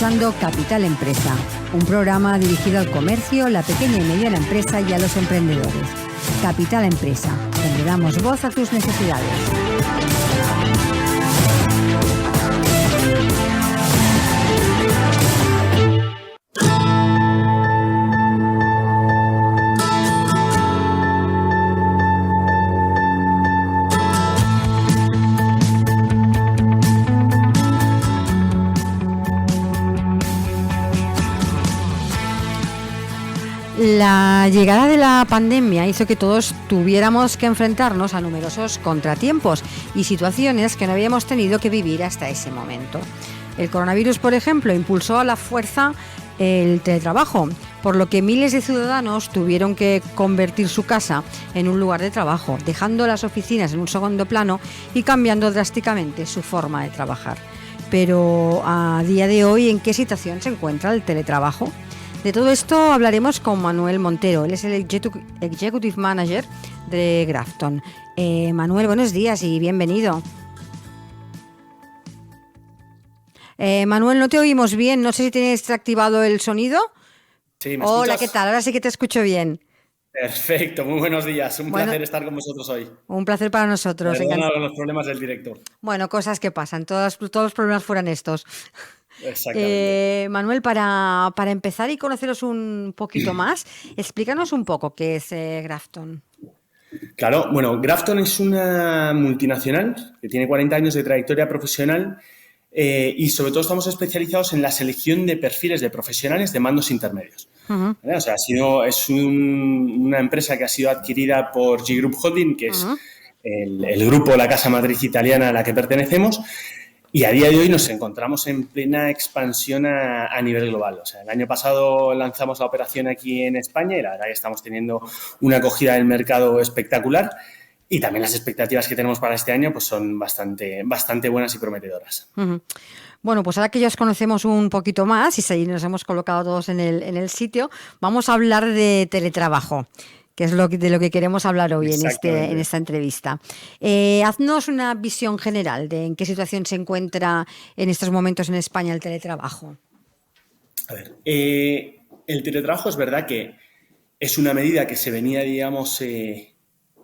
escuchando Capital Empresa, un programa dirigido al comercio, la pequeña y mediana empresa y a los emprendedores. Capital Empresa, donde damos voz a tus necesidades. La llegada de la pandemia hizo que todos tuviéramos que enfrentarnos a numerosos contratiempos y situaciones que no habíamos tenido que vivir hasta ese momento. El coronavirus, por ejemplo, impulsó a la fuerza el teletrabajo, por lo que miles de ciudadanos tuvieron que convertir su casa en un lugar de trabajo, dejando las oficinas en un segundo plano y cambiando drásticamente su forma de trabajar. Pero a día de hoy, ¿en qué situación se encuentra el teletrabajo? De todo esto hablaremos con Manuel Montero. Él es el Executive Manager de Grafton. Manuel, buenos días y bienvenido. Manuel, no te oímos bien. No sé si tienes activado el sonido. Sí, ¿me Hola, escuchas? ¿qué tal? Ahora sí que te escucho bien. Perfecto, muy buenos días. Un Bueno, placer estar con vosotros hoy. un placer para nosotros. Perdona los problemas del directo. Bueno, cosas que pasan. Todos los problemas fueran estos. Exactamente. Manuel, para empezar y conoceros un poquito más, explícanos un poco qué es Grafton. Claro, bueno, Grafton es una multinacional que tiene 40 años de trayectoria profesional y sobre todo estamos especializados en la selección de perfiles de profesionales de mandos intermedios. Uh-huh. ¿Vale? O sea, es una empresa que ha sido adquirida por G Group Holding, que es Uh-huh. el grupo, la casa matriz italiana a la que pertenecemos. Y a día de hoy nos encontramos en plena expansión a nivel global. O sea, el año pasado lanzamos la operación aquí en España y la verdad que estamos teniendo una acogida del mercado espectacular y también las expectativas que tenemos para este año pues son bastante buenas y prometedoras. Uh-huh. Bueno, pues ahora que ya os conocemos un poquito más y nos hemos colocado todos en el sitio, vamos a hablar de teletrabajo, que es de lo que queremos hablar hoy en esta entrevista. Haznos una visión general de en qué situación se encuentra en estos momentos en España el teletrabajo. A ver, el teletrabajo es verdad que es una medida que se venía, digamos,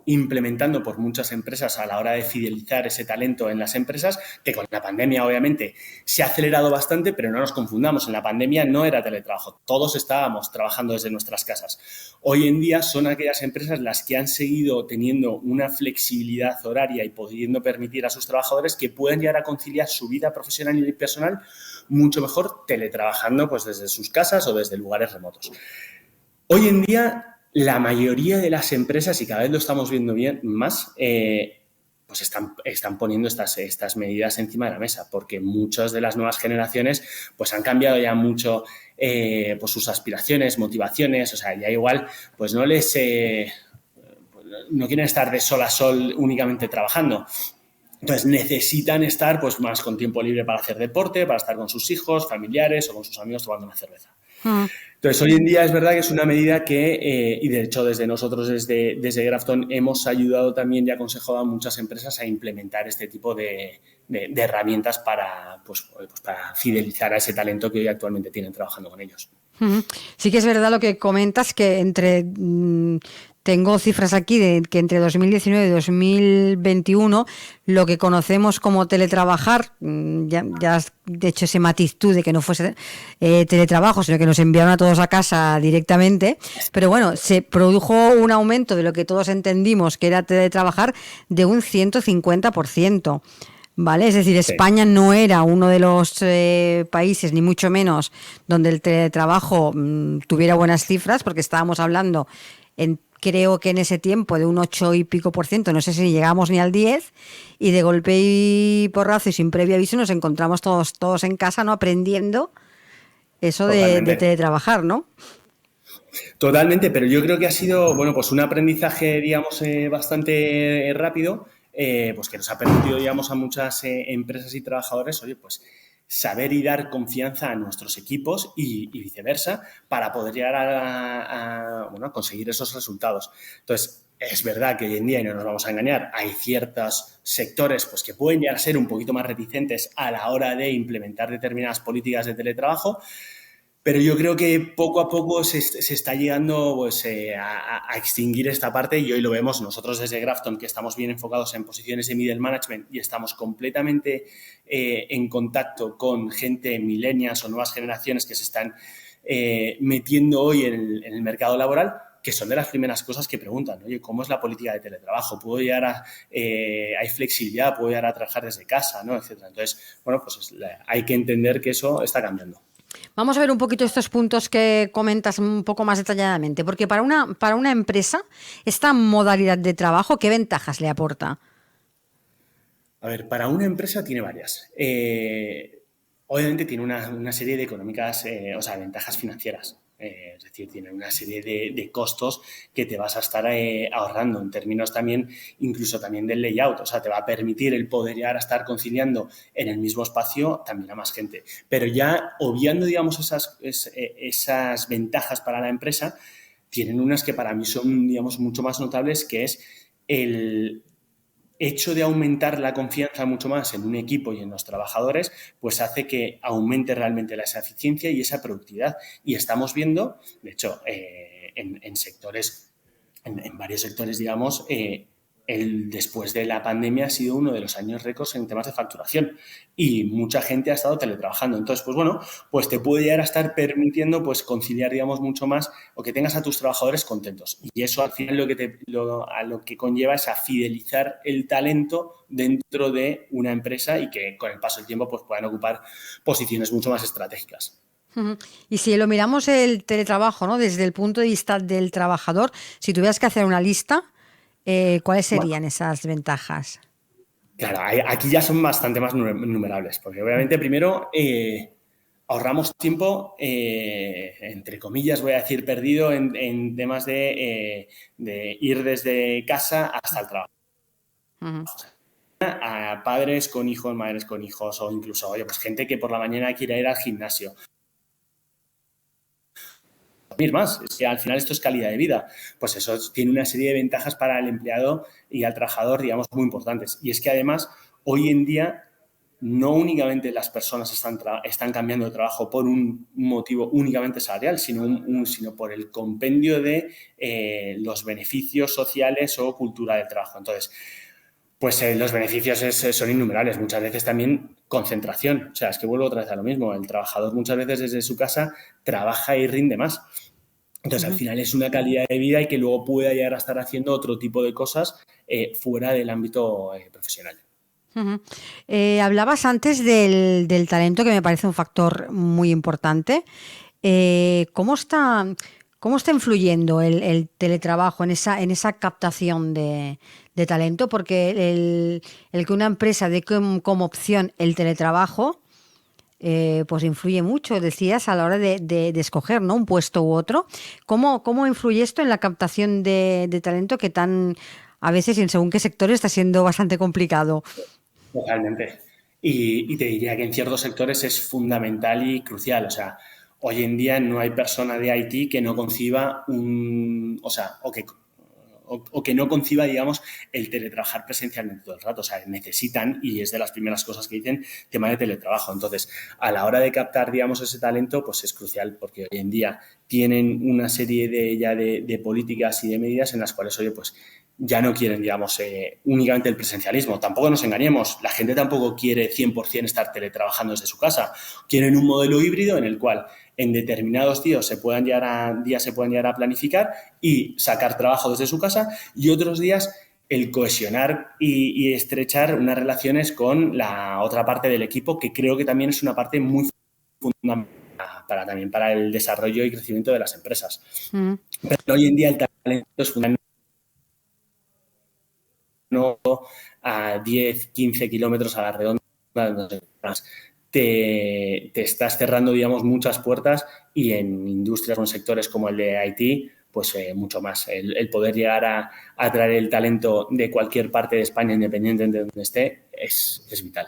implementando por muchas empresas a la hora de fidelizar ese talento en las empresas, que con la pandemia obviamente se ha acelerado bastante, pero no nos confundamos, en la pandemia no era teletrabajo, todos estábamos trabajando desde nuestras casas. Hoy en día son aquellas empresas las que han seguido teniendo una flexibilidad horaria y pudiendo permitir a sus trabajadores que puedan llegar a conciliar su vida profesional y personal mucho mejor teletrabajando pues desde sus casas o desde lugares remotos. Hoy en día la mayoría de las empresas, y cada vez lo estamos viendo más, pues están poniendo estas medidas encima de la mesa, porque muchas de las nuevas generaciones pues han cambiado ya mucho pues sus aspiraciones, motivaciones, o sea, ya igual pues no quieren estar de sol a sol únicamente trabajando. Entonces necesitan estar pues más con tiempo libre para hacer deporte, para estar con sus hijos, familiares o con sus amigos tomando una cerveza. Entonces, hoy en día es verdad que es una medida que, y de hecho desde nosotros, desde Grafton, hemos ayudado también y aconsejado a muchas empresas a implementar este tipo de herramientas para fidelizar a ese talento que hoy actualmente tienen trabajando con ellos. Sí que es verdad lo que comentas, que tengo cifras aquí de que entre 2019 y 2021 lo que conocemos como teletrabajar, ya de hecho ese matiz tú de que no fuese teletrabajo, sino que nos enviaron a todos a casa directamente, pero bueno, se produjo un aumento de lo que todos entendimos que era teletrabajar de un 150%. ¿Vale? Es decir, España no era uno de los países, ni mucho menos, donde el teletrabajo tuviera buenas cifras, porque estábamos hablando, creo que en ese tiempo, de un 8 y pico %, no sé si llegamos ni al 10, y de golpe y porrazo y sin previo aviso nos encontramos todos en casa, ¿no? Aprendiendo eso de teletrabajar, ¿no? Totalmente, pero yo creo que ha sido, bueno, pues un aprendizaje, digamos, bastante rápido, pues que nos ha permitido, digamos, a muchas empresas y trabajadores, oye, pues saber y dar confianza a nuestros equipos y viceversa para poder llegar a conseguir esos resultados. Entonces, es verdad que hoy en día, y no nos vamos a engañar, hay ciertos sectores pues, que pueden llegar a ser un poquito más reticentes a la hora de implementar determinadas políticas de teletrabajo, pero yo creo que poco a poco se está llegando pues, a extinguir esta parte y hoy lo vemos nosotros desde Grafton, que estamos bien enfocados en posiciones de middle management y estamos completamente en contacto con gente millennials o nuevas generaciones que se están metiendo hoy en el mercado laboral, que son de las primeras cosas que preguntan, oye, ¿cómo es la política de teletrabajo? ¿Puedo llegar a, hay flexibilidad? ¿Puedo llegar a trabajar desde casa? ¿No? Etcétera. Entonces, bueno, pues hay que entender que eso está cambiando. Vamos a ver un poquito estos puntos que comentas un poco más detalladamente, porque para una empresa, esta modalidad de trabajo, ¿qué ventajas le aporta? A ver, para una empresa tiene varias. Obviamente tiene una serie de económicas, o sea, ventajas financieras. Es decir, tiene una serie de costos que te vas a estar ahorrando en términos también, incluso también del layout. O sea, te va a permitir el poder llegar a estar conciliando en el mismo espacio también a más gente. Pero ya obviando, digamos, esas ventajas para la empresa, tienen unas que para mí son, digamos, mucho más notables, que es el hecho de aumentar la confianza mucho más en un equipo y en los trabajadores, pues hace que aumente realmente esa eficiencia y esa productividad. Y estamos viendo, de hecho, en sectores, en varios sectores, digamos, después de la pandemia ha sido uno de los años récords en temas de facturación y mucha gente ha estado teletrabajando. Entonces, pues bueno, pues te puede llegar a estar permitiendo pues conciliar, digamos, mucho más o que tengas a tus trabajadores contentos. Y eso al final a lo que conlleva es a fidelizar el talento dentro de una empresa y que con el paso del tiempo pues puedan ocupar posiciones mucho más estratégicas. Y si lo miramos el teletrabajo, ¿no? Desde el punto de vista del trabajador, si tuvieras que hacer una lista, ¿cuáles Bueno, serían esas ventajas? claro, aquí ya son bastante más numerables, porque obviamente primero ahorramos tiempo, entre comillas voy a decir perdido, en temas de ir desde casa hasta el trabajo. Uh-huh. A padres con hijos, madres con hijos o incluso, oye, pues gente que por la mañana quiere ir al gimnasio. Más, es que al final esto es calidad de vida. Pues eso tiene una serie de ventajas para el empleado y al trabajador, digamos, muy importantes. Y es que además, hoy en día, no únicamente las personas están cambiando de trabajo por un motivo únicamente salarial, sino por el compendio de los beneficios sociales o cultura del trabajo. Entonces, pues los beneficios son innumerables. Muchas veces también concentración. O sea, es que vuelvo otra vez a lo mismo. El trabajador muchas veces desde su casa trabaja y rinde más. Entonces, al Uh-huh. final es una calidad de vida y que luego pueda llegar a estar haciendo otro tipo de cosas fuera del ámbito profesional. Uh-huh. Hablabas antes del talento, que me parece un factor muy importante. ¿Cómo está influyendo el teletrabajo en esa captación de talento? Porque el que una empresa dé como opción el teletrabajo, pues influye mucho, decías, a la hora de escoger, ¿no? Un puesto u otro. ¿Cómo influye esto en la captación de talento que a veces y en según qué sectores está siendo bastante complicado? Totalmente. Y te diría que en ciertos sectores es fundamental y crucial. O sea, hoy en día no hay persona de IT que no conciba o que no conciba, digamos, el teletrabajar presencialmente todo el rato. O sea, necesitan, y es de las primeras cosas que dicen, tema de teletrabajo. Entonces, a la hora de captar, digamos, ese talento, pues es crucial, porque hoy en día tienen una serie de políticas y de medidas en las cuales, oye, pues ya no quieren, digamos, únicamente el presencialismo. Tampoco nos engañemos, la gente tampoco quiere 100% estar teletrabajando desde su casa. Quieren un modelo híbrido en el cual en determinados días se puedan llegar a planificar y sacar trabajo desde su casa y otros días el cohesionar y estrechar unas relaciones con la otra parte del equipo, que creo que también es una parte muy fundamental también para el desarrollo y crecimiento de las empresas. Mm. Pero hoy en día el talento es fundamental, no a 10, 15 kilómetros a la redonda, te estás cerrando, digamos, muchas puertas y en industrias o en sectores como el de IT, pues mucho más. El poder llegar a traer el talento de cualquier parte de España, independiente de donde esté, es vital.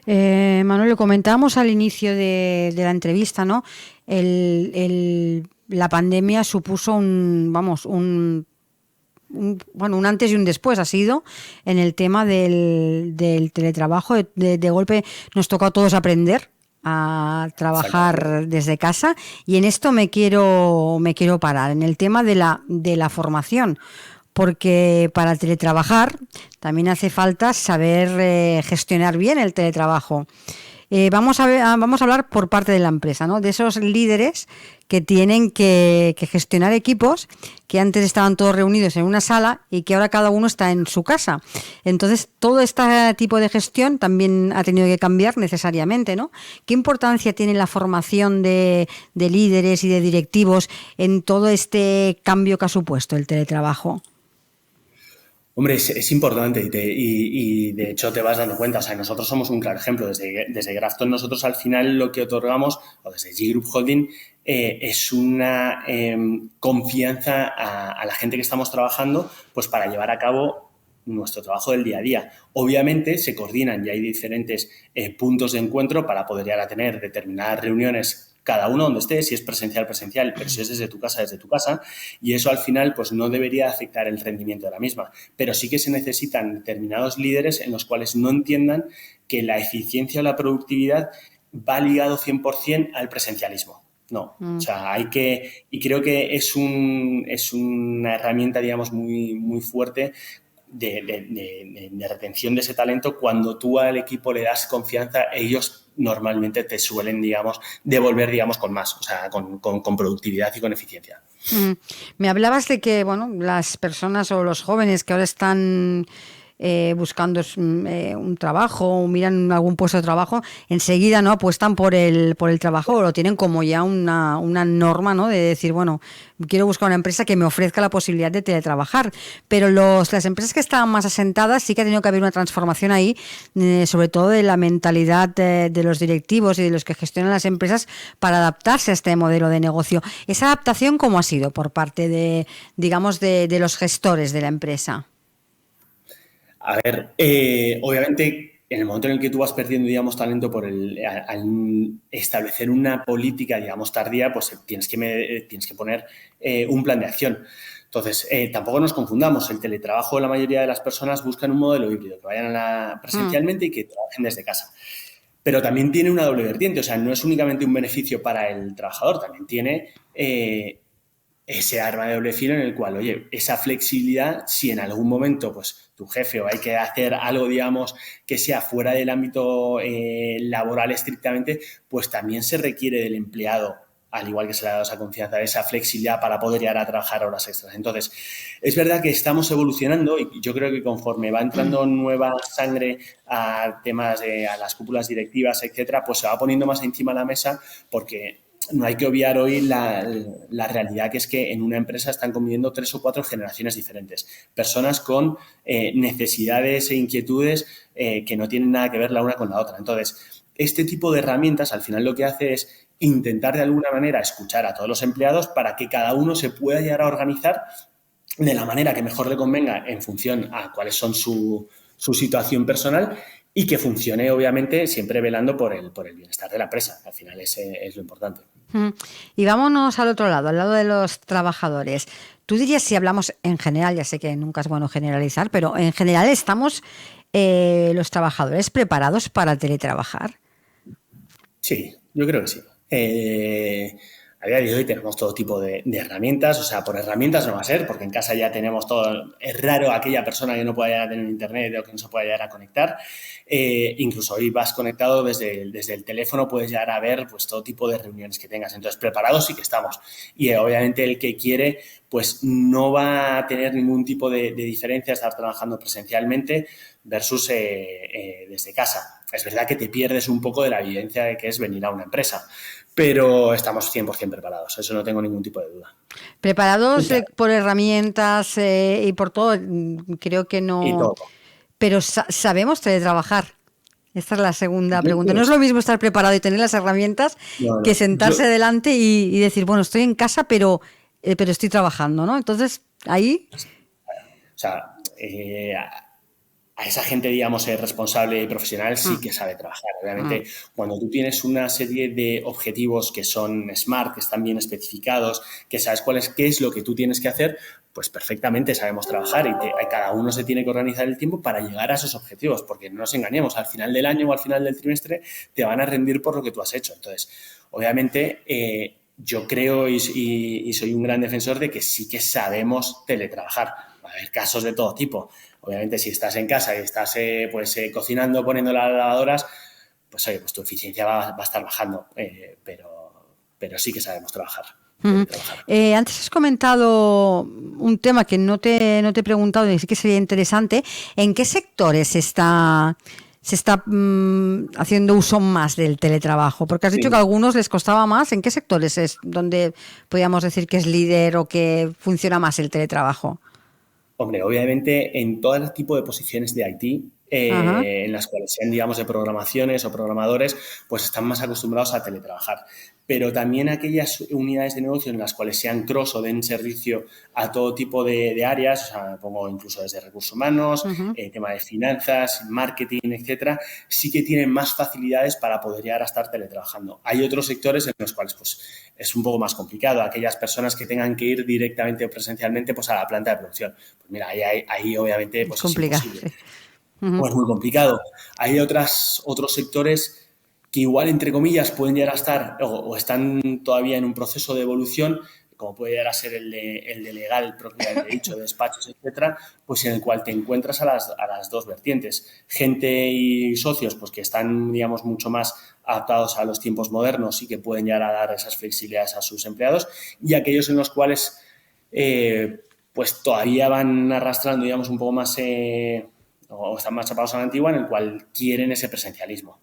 Manuel, lo comentábamos al inicio de la entrevista, ¿no? La pandemia supuso un un antes y un después ha sido en el tema del teletrabajo. De golpe nos tocó a todos aprender a Exactamente. trabajar desde casa y en esto me quiero parar, en el tema de la formación. Porque para teletrabajar también hace falta saber gestionar bien el teletrabajo. Vamos a hablar por parte de la empresa, ¿no? De esos líderes que tienen que gestionar equipos que antes estaban todos reunidos en una sala y que ahora cada uno está en su casa. Entonces, todo este tipo de gestión también ha tenido que cambiar necesariamente, ¿no? ¿Qué importancia tiene la formación de líderes y de directivos en todo este cambio que ha supuesto el teletrabajo? Hombre, es importante y de hecho te vas dando cuenta. O sea, nosotros somos un claro ejemplo. Desde Grafton nosotros al final lo que otorgamos, o desde G Group Holding, es una confianza a la gente que estamos trabajando pues para llevar a cabo nuestro trabajo del día a día. Obviamente se coordinan y hay diferentes puntos de encuentro para poder llegar a tener determinadas reuniones cada uno donde esté, si es presencial, presencial, pero si es desde tu casa, y eso al final pues no debería afectar el rendimiento de la misma. Pero sí que se necesitan determinados líderes en los cuales no entiendan que la eficiencia o la productividad va ligado 100% al presencialismo. No, o sea, y creo que es una herramienta, digamos, muy fuerte de retención de ese talento. Cuando tú al equipo le das confianza, ellos normalmente te suelen, digamos, devolver, digamos, con más, o sea, con productividad y con eficiencia. Me hablabas de que, bueno, las personas o los jóvenes que ahora están buscando un trabajo o miran algún puesto de trabajo, enseguida no apuestan por el trabajo o lo tienen como ya una norma, ¿no? De decir, bueno, quiero buscar una empresa que me ofrezca la posibilidad de teletrabajar. Pero las empresas que estaban más asentadas sí que ha tenido que haber una transformación ahí, sobre todo de la mentalidad de los directivos y de los que gestionan las empresas para adaptarse a este modelo de negocio. ¿Esa adaptación cómo ha sido por parte digamos, de los gestores de la empresa? A ver, obviamente, en el momento en el que tú vas perdiendo, digamos, talento al establecer una política, digamos, tardía, pues tienes que poner un plan de acción. Entonces, tampoco nos confundamos. El teletrabajo, la mayoría de las personas buscan un modelo híbrido, que vayan presencialmente y que trabajen desde casa. Pero también tiene una doble vertiente. O sea, no es únicamente un beneficio para el trabajador, también tiene ese arma de doble filo en el cual, oye, esa flexibilidad, si en algún momento, pues, tu jefe o hay que hacer algo, digamos, que sea fuera del ámbito laboral estrictamente, pues también se requiere del empleado, al igual que se le ha dado esa confianza, esa flexibilidad para poder llegar a trabajar horas extras. Entonces, es verdad que estamos evolucionando y yo creo que conforme va entrando nueva sangre a temas a las cúpulas directivas, etcétera, pues se va poniendo más encima de la mesa porque no hay que obviar hoy la realidad que es que en una empresa están conviviendo 3 o 4 generaciones diferentes. Personas con necesidades e inquietudes que no tienen nada que ver la una con la otra. Entonces, este tipo de herramientas al final lo que hace es intentar de alguna manera escuchar a todos los empleados para que cada uno se pueda llegar a organizar de la manera que mejor le convenga en función a cuáles son su situación personal y que funcione, obviamente, siempre velando por el bienestar de la empresa. Al final es lo importante. Y vámonos al otro lado, al lado de los trabajadores. Tú dirías, si hablamos en general, ya sé que nunca es bueno generalizar, pero en general estamos los trabajadores preparados para teletrabajar. Sí, yo creo que sí. A día de hoy tenemos todo tipo de herramientas, o sea, por herramientas no va a ser, porque en casa ya tenemos todo. Es raro aquella persona que no pueda llegar a tener internet o que no se pueda llegar a conectar. Incluso hoy vas conectado desde el teléfono, puedes llegar a ver pues todo tipo de reuniones que tengas. Entonces, preparados sí que estamos. Y obviamente el que quiere, pues no va a tener ningún tipo de diferencia estar trabajando presencialmente versus desde casa. Es verdad que te pierdes un poco de la evidencia de que es venir a una empresa, pero estamos 100% preparados, eso no tengo ningún tipo de duda. Preparados por herramientas y por todo, creo que Y no. todo. Pero sabemos teletrabajar. Esta es la segunda Yo pregunta. creo No que es sí. lo mismo estar preparado y tener las herramientas No, que no. sentarse delante y decir, bueno, estoy en casa, pero estoy trabajando, ¿no? Entonces, ahí. O sea, a esa gente, digamos, responsable y profesional sí que sabe trabajar. Obviamente, cuando tú tienes una serie de objetivos que son SMART, que están bien especificados, que sabes qué es lo que tú tienes que hacer, pues perfectamente sabemos trabajar y cada uno se tiene que organizar el tiempo para llegar a esos objetivos, porque no nos engañemos, al final del año o al final del trimestre te van a rendir por lo que tú has hecho. Entonces, obviamente, yo creo y soy un gran defensor de que sí que sabemos teletrabajar. Va a haber casos de todo tipo. Obviamente, si estás en casa y estás cocinando, poniendo las lavadoras, pues oye, pues tu eficiencia va a estar bajando, pero sí que sabemos trabajar. Antes has comentado un tema que no te he preguntado y sí que sería interesante. ¿En qué sectores se está haciendo uso más del teletrabajo? Porque has dicho que a algunos les costaba más. ¿En qué sectores es donde podríamos decir que es líder o que funciona más el teletrabajo? Hombre, obviamente en todo el tipo de posiciones de IT, en las cuales sean, digamos, de programaciones o programadores, pues están más acostumbrados a teletrabajar. Pero también aquellas unidades de negocio en las cuales sean cross o den servicio a todo tipo de áreas, o sea, pongo incluso desde recursos humanos, tema de finanzas, marketing, etcétera, sí que tienen más facilidades para poder llegar a estar teletrabajando. Hay otros sectores en los cuales pues es un poco más complicado. Aquellas personas que tengan que ir directamente o presencialmente pues a la planta de producción. Pues mira, ahí obviamente pues es imposible. Pues muy complicado. Hay otros sectores que igual, entre comillas, pueden llegar a estar o están todavía en un proceso de evolución, como puede llegar a ser el de legal, propiamente dicho, de despachos, etcétera, pues en el cual te encuentras a las dos vertientes. Gente y socios pues que están, digamos, mucho más adaptados a los tiempos modernos y que pueden llegar a dar esas flexibilidades a sus empleados, y aquellos en los cuales pues todavía van arrastrando, digamos, un poco más o están más chapados a la antigua, en el cual quieren ese presencialismo.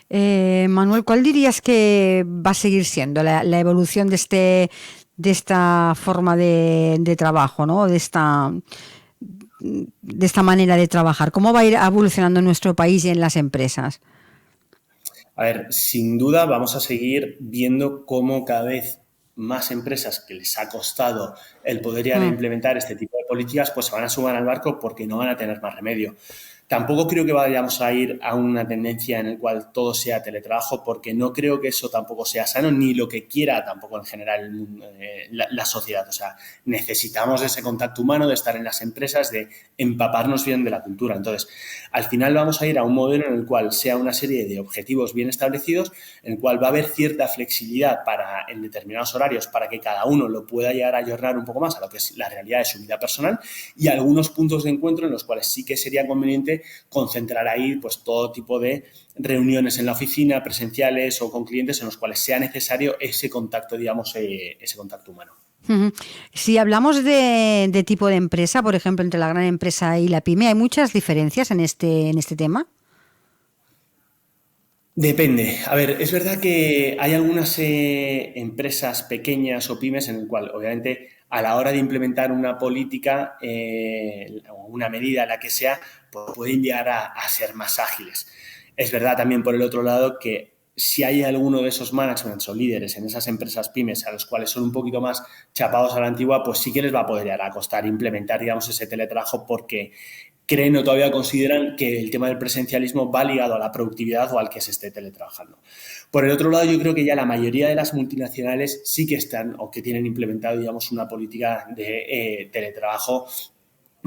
Manuel, ¿cuál dirías que va a seguir siendo la evolución de esta forma de trabajo, ¿no? de esta manera de trabajar? ¿Cómo va a ir evolucionando en nuestro país y en las empresas? A ver, sin duda vamos a seguir viendo cómo cada vez más empresas que les ha costado el poder ya implementar este tipo de políticas, pues se van a sumar al barco porque no van a tener más remedio. Tampoco creo que vayamos a ir a una tendencia en la cual todo sea teletrabajo, porque no creo que eso tampoco sea sano, ni lo que quiera tampoco en general la sociedad. O sea, necesitamos ese contacto humano, de estar en las empresas, de empaparnos bien de la cultura. Entonces, al final vamos a ir a un modelo en el cual sea una serie de objetivos bien establecidos, en el cual va a haber cierta flexibilidad en determinados horarios para que cada uno lo pueda llegar a ayornar un poco más a lo que es la realidad de su vida personal, y algunos puntos de encuentro en los cuales sí que sería conveniente concentrar ahí pues todo tipo de reuniones en la oficina, presenciales o con clientes, en los cuales sea necesario ese contacto, digamos, ese contacto humano. Si hablamos de tipo de empresa, por ejemplo, entre la gran empresa y la pyme, ¿hay muchas diferencias en este tema? Depende. A ver, es verdad que hay algunas empresas pequeñas o pymes en el cual, obviamente, a la hora de implementar una política o una medida, la que sea, pues pueden llegar a ser más ágiles. Es verdad también, por el otro lado, que si hay alguno de esos managements o líderes en esas empresas pymes a los cuales son un poquito más chapados a la antigua, pues sí que les va a poder llegar a costar implementar, digamos, ese teletrabajo, porque creen o todavía consideran que el tema del presencialismo va ligado a la productividad o al que se esté teletrabajando. Por el otro lado, yo creo que ya la mayoría de las multinacionales sí que están o que tienen implementado, digamos, una política de teletrabajo,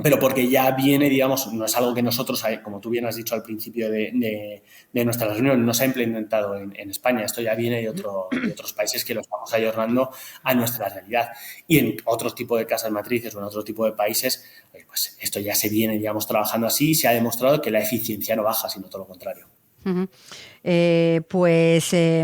pero porque ya viene, digamos, no es algo que nosotros, como tú bien has dicho al principio de nuestra reunión, no se ha implementado en España. Esto ya viene de otros países que lo estamos ayornando a nuestra realidad. Y en otro tipo de casas matrices o en otro tipo de países, pues esto ya se viene, digamos, trabajando así, y se ha demostrado que la eficiencia no baja, sino todo lo contrario.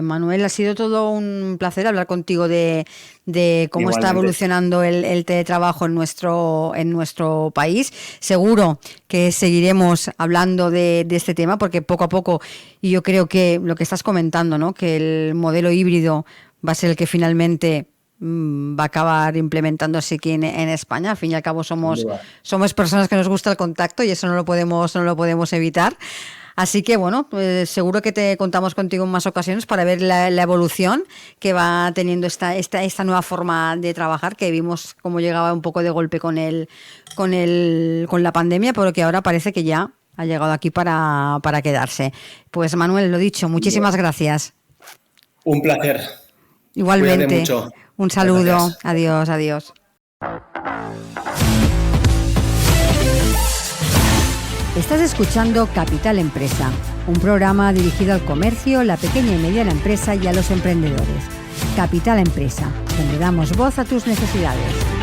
Manuel, ha sido todo un placer hablar contigo de cómo Igualmente. está evolucionando el teletrabajo en nuestro país. Seguro que seguiremos hablando de este tema, porque poco a poco, y yo creo que lo que estás comentando, ¿no? Que el modelo híbrido va a ser el que finalmente va a acabar implementándose aquí en España. Al fin y al cabo somos personas que nos gusta el contacto y eso no lo podemos evitar. Así que, bueno, pues seguro que te contamos contigo en más ocasiones para ver la evolución que va teniendo esta nueva forma de trabajar, que vimos cómo llegaba un poco de golpe con la pandemia, pero que ahora parece que ya ha llegado aquí para quedarse. Pues Manuel, lo dicho, muchísimas gracias. Un placer. Igualmente. Cuídate mucho. Un saludo. Gracias. Adiós. Estás escuchando Capital Empresa, un programa dirigido al comercio, la pequeña y mediana empresa y a los emprendedores. Capital Empresa, donde damos voz a tus necesidades.